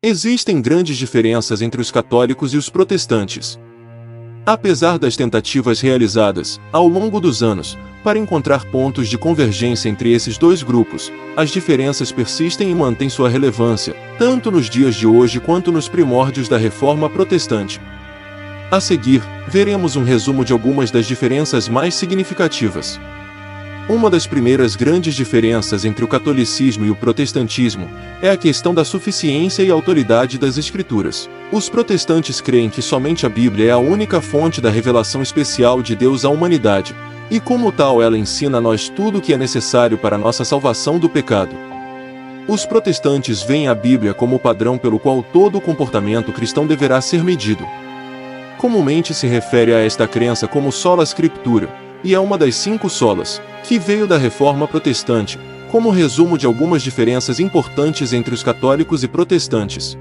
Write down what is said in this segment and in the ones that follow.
Existem grandes diferenças entre os católicos e os protestantes. Apesar das tentativas realizadas, ao longo dos anos, para encontrar pontos de convergência entre esses dois grupos, as diferenças persistem e mantêm sua relevância, tanto nos dias de hoje quanto nos primórdios da Reforma Protestante. A seguir, veremos um resumo de algumas das diferenças mais significativas. Uma das primeiras grandes diferenças entre o catolicismo e o protestantismo é a questão da suficiência e autoridade das Escrituras. Os protestantes creem que somente a Bíblia é a única fonte da revelação especial de Deus à humanidade, e como tal ela ensina a nós tudo o que é necessário para a nossa salvação do pecado. Os protestantes veem a Bíblia como o padrão pelo qual todo o comportamento cristão deverá ser medido. Comumente se refere a esta crença como sola scriptura, e é uma das 5 solas, que veio da Reforma Protestante, como resumo de algumas diferenças importantes entre os católicos e protestantes.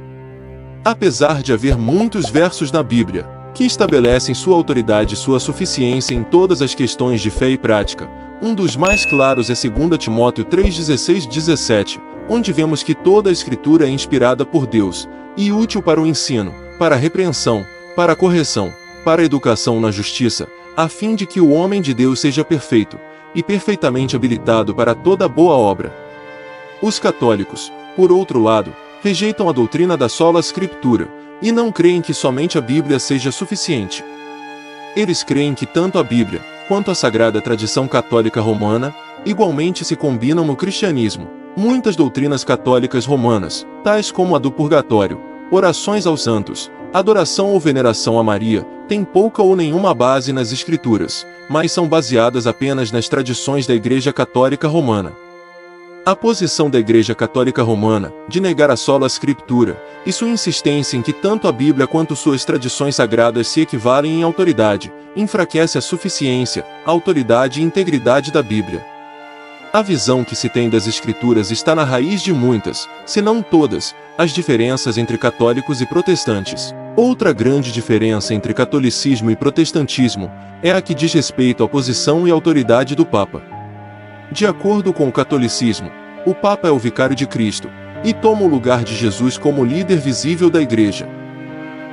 Apesar de haver muitos versos na Bíblia, que estabelecem sua autoridade e sua suficiência em todas as questões de fé e prática, um dos mais claros é 2 Timóteo 3:16-17, onde vemos que toda a Escritura é inspirada por Deus, e útil para o ensino, para a repreensão, para a correção, para a educação na justiça, a fim de que o homem de Deus seja perfeito, e perfeitamente habilitado para toda boa obra. Os católicos, por outro lado, rejeitam a doutrina da sola scriptura, e não creem que somente a Bíblia seja suficiente. Eles creem que tanto a Bíblia, quanto a sagrada tradição católica romana, igualmente se combinam no cristianismo. Muitas doutrinas católicas romanas, tais como a do purgatório, orações aos santos, adoração ou veneração a Maria, têm pouca ou nenhuma base nas Escrituras, mas são baseadas apenas nas tradições da Igreja Católica Romana. A posição da Igreja Católica Romana, de negar a sola scriptura, e sua insistência em que tanto a Bíblia quanto suas tradições sagradas se equivalem em autoridade, enfraquece a suficiência, a autoridade e integridade da Bíblia. A visão que se tem das Escrituras está na raiz de muitas, se não todas, as diferenças entre católicos e protestantes. Outra grande diferença entre catolicismo e protestantismo é a que diz respeito à posição e autoridade do Papa. De acordo com o catolicismo, o Papa é o vicário de Cristo, e toma o lugar de Jesus como líder visível da Igreja.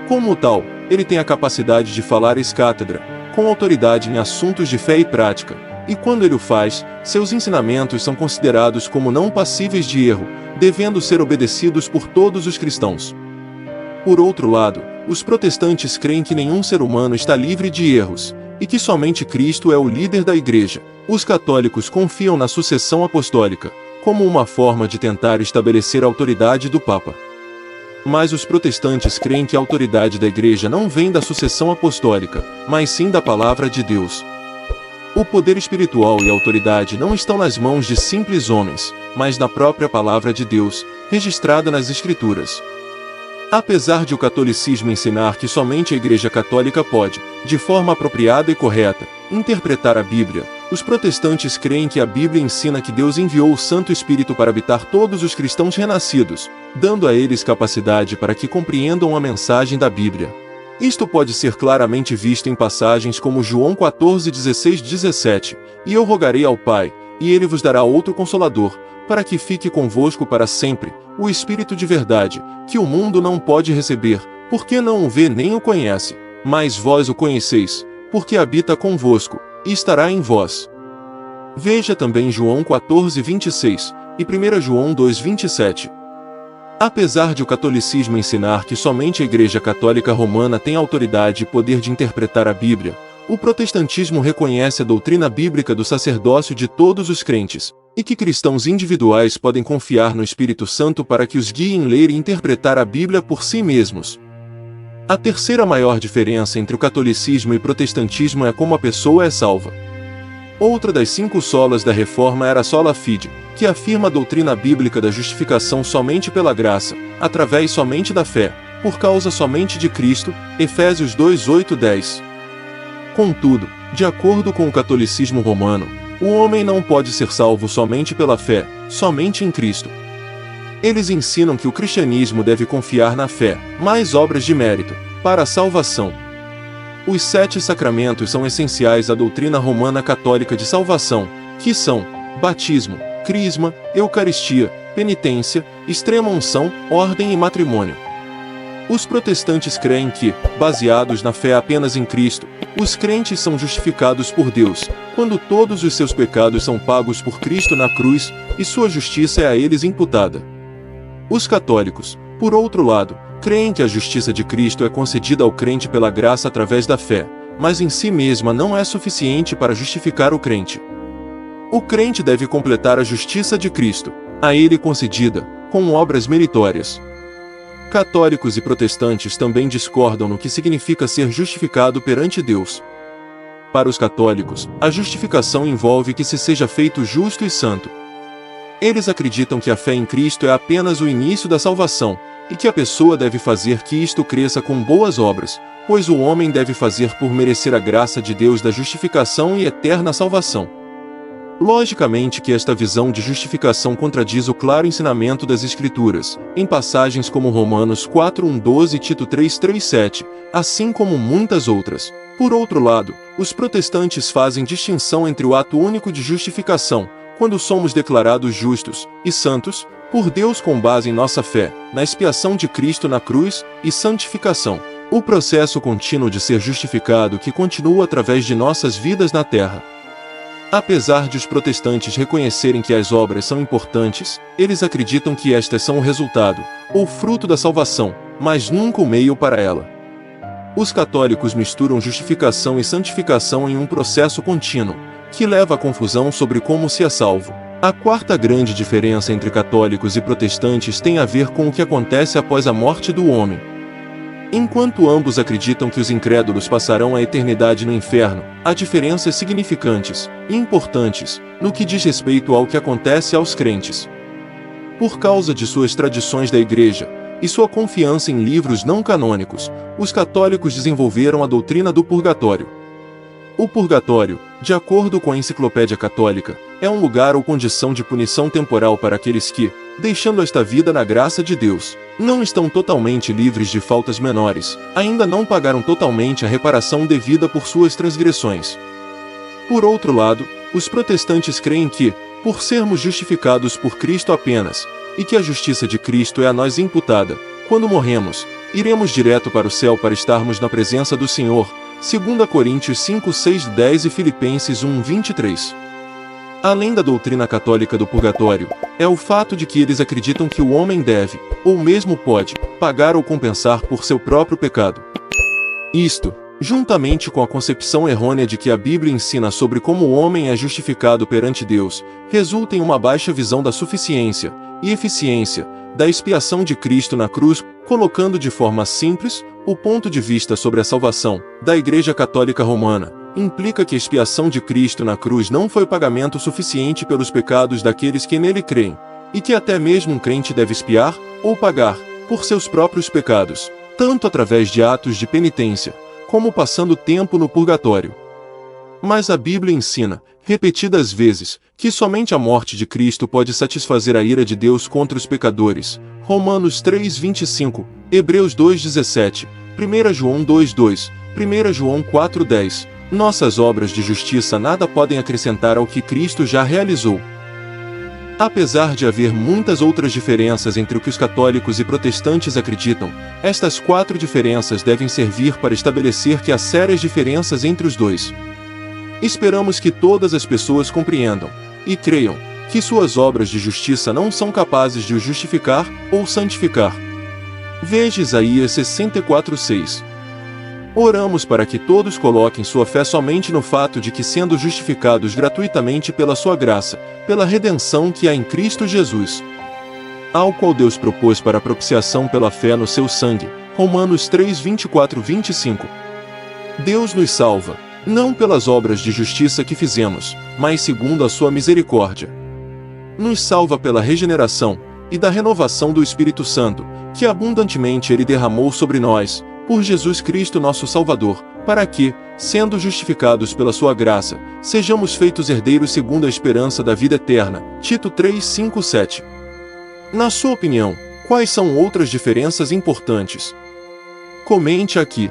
Como tal, ele tem a capacidade de falar ex cátedra, com autoridade em assuntos de fé e prática, e quando ele o faz, seus ensinamentos são considerados como não passíveis de erro, devendo ser obedecidos por todos os cristãos. Por outro lado, os protestantes creem que nenhum ser humano está livre de erros, e que somente Cristo é o líder da Igreja. Os católicos confiam na sucessão apostólica, como uma forma de tentar estabelecer a autoridade do Papa. Mas os protestantes creem que a autoridade da Igreja não vem da sucessão apostólica, mas sim da palavra de Deus. O poder espiritual e a autoridade não estão nas mãos de simples homens, mas na própria palavra de Deus, registrada nas Escrituras. Apesar de o catolicismo ensinar que somente a Igreja Católica pode, de forma apropriada e correta, interpretar a Bíblia, os protestantes creem que a Bíblia ensina que Deus enviou o Santo Espírito para habitar todos os cristãos renascidos, dando a eles capacidade para que compreendam a mensagem da Bíblia. Isto pode ser claramente visto em passagens como João 14:16-17, e eu rogarei ao Pai, e ele vos dará outro Consolador, para que fique convosco para sempre, o Espírito de verdade, que o mundo não pode receber, porque não o vê nem o conhece, mas vós o conheceis, porque habita convosco, e estará em vós. Veja também João 14:26, e 1 João 2:27. Apesar de o catolicismo ensinar que somente a Igreja Católica Romana tem autoridade e poder de interpretar a Bíblia, o protestantismo reconhece a doutrina bíblica do sacerdócio de todos os crentes, e que cristãos individuais podem confiar no Espírito Santo para que os guie em ler e interpretar a Bíblia por si mesmos. A terceira maior diferença entre o catolicismo e o protestantismo é como a pessoa é salva. Outra das 5 solas da Reforma era a sola fide, que afirma a doutrina bíblica da justificação somente pela graça, através somente da fé, por causa somente de Cristo, Efésios 2:8-10. Contudo, de acordo com o catolicismo romano, o homem não pode ser salvo somente pela fé, somente em Cristo. Eles ensinam que o cristianismo deve confiar na fé, mais obras de mérito, para a salvação. Os 7 sacramentos são essenciais à doutrina romana católica de salvação, que são batismo, crisma, eucaristia, penitência, extrema-unção, ordem e matrimônio. Os protestantes creem que, baseados na fé apenas em Cristo, os crentes são justificados por Deus, quando todos os seus pecados são pagos por Cristo na cruz, e sua justiça é a eles imputada. Os católicos, por outro lado, creem que a justiça de Cristo é concedida ao crente pela graça através da fé, mas em si mesma não é suficiente para justificar o crente. O crente deve completar a justiça de Cristo, a ele concedida, com obras meritórias. Católicos e protestantes também discordam no que significa ser justificado perante Deus. Para os católicos, a justificação envolve que se seja feito justo e santo. Eles acreditam que a fé em Cristo é apenas o início da salvação, e que a pessoa deve fazer que isto cresça com boas obras, pois o homem deve fazer por merecer a graça de Deus da justificação e eterna salvação. Logicamente que esta visão de justificação contradiz o claro ensinamento das Escrituras, em passagens como Romanos 4:1-12 e Tito 3:3-7, assim como muitas outras. Por outro lado, os protestantes fazem distinção entre o ato único de justificação, quando somos declarados justos e santos por Deus com base em nossa fé, na expiação de Cristo na cruz, e santificação, o processo contínuo de ser justificado que continua através de nossas vidas na terra. Apesar de os protestantes reconhecerem que as obras são importantes, eles acreditam que estas são o resultado, ou fruto da salvação, mas nunca o meio para ela. Os católicos misturam justificação e santificação em um processo contínuo, que leva à confusão sobre como se é salvo. A quarta grande diferença entre católicos e protestantes tem a ver com o que acontece após a morte do homem. Enquanto ambos acreditam que os incrédulos passarão a eternidade no inferno, há diferenças significantes e importantes no que diz respeito ao que acontece aos crentes. Por causa de suas tradições da Igreja e sua confiança em livros não canônicos, os católicos desenvolveram a doutrina do purgatório. O purgatório, de acordo com a Enciclopédia Católica, é um lugar ou condição de punição temporal para aqueles que, deixando esta vida na graça de Deus, não estão totalmente livres de faltas menores, ainda não pagaram totalmente a reparação devida por suas transgressões. Por outro lado, os protestantes creem que, por sermos justificados por Cristo apenas, e que a justiça de Cristo é a nós imputada, quando morremos, iremos direto para o céu para estarmos na presença do Senhor, 2 Coríntios 5:6-10 e Filipenses 1:23. Além da doutrina católica do purgatório, é o fato de que eles acreditam que o homem deve, ou mesmo pode, pagar ou compensar por seu próprio pecado. Isto, juntamente com a concepção errônea de que a Bíblia ensina sobre como o homem é justificado perante Deus, resulta em uma baixa visão da suficiência e eficiência da expiação de Cristo na cruz, colocando de forma simples o ponto de vista sobre a salvação da Igreja Católica Romana. Implica que a expiação de Cristo na cruz não foi pagamento suficiente pelos pecados daqueles que nele creem, e que até mesmo um crente deve expiar, ou pagar, por seus próprios pecados, tanto através de atos de penitência, como passando tempo no purgatório. Mas a Bíblia ensina, repetidas vezes, que somente a morte de Cristo pode satisfazer a ira de Deus contra os pecadores. Romanos 3:25, Hebreus 2:17, 1 João 2:2, 1 João 4:10. Nossas obras de justiça nada podem acrescentar ao que Cristo já realizou. Apesar de haver muitas outras diferenças entre o que os católicos e protestantes acreditam, estas 4 diferenças devem servir para estabelecer que há sérias diferenças entre os dois. Esperamos que todas as pessoas compreendam e creiam que suas obras de justiça não são capazes de os justificar ou santificar. Veja Isaías 64:6. Oramos para que todos coloquem sua fé somente no fato de que, sendo justificados gratuitamente pela sua graça, pela redenção que há em Cristo Jesus, ao qual Deus propôs para a propiciação pela fé no seu sangue. Romanos 3:24-25. Deus nos salva, não pelas obras de justiça que fizemos, mas segundo a sua misericórdia. Nos salva pela regeneração e da renovação do Espírito Santo, que abundantemente Ele derramou sobre nós, por Jesus Cristo nosso Salvador, para que, sendo justificados pela sua graça, sejamos feitos herdeiros segundo a esperança da vida eterna. Tito 3:5-7. Na sua opinião, quais são outras diferenças importantes? Comente aqui.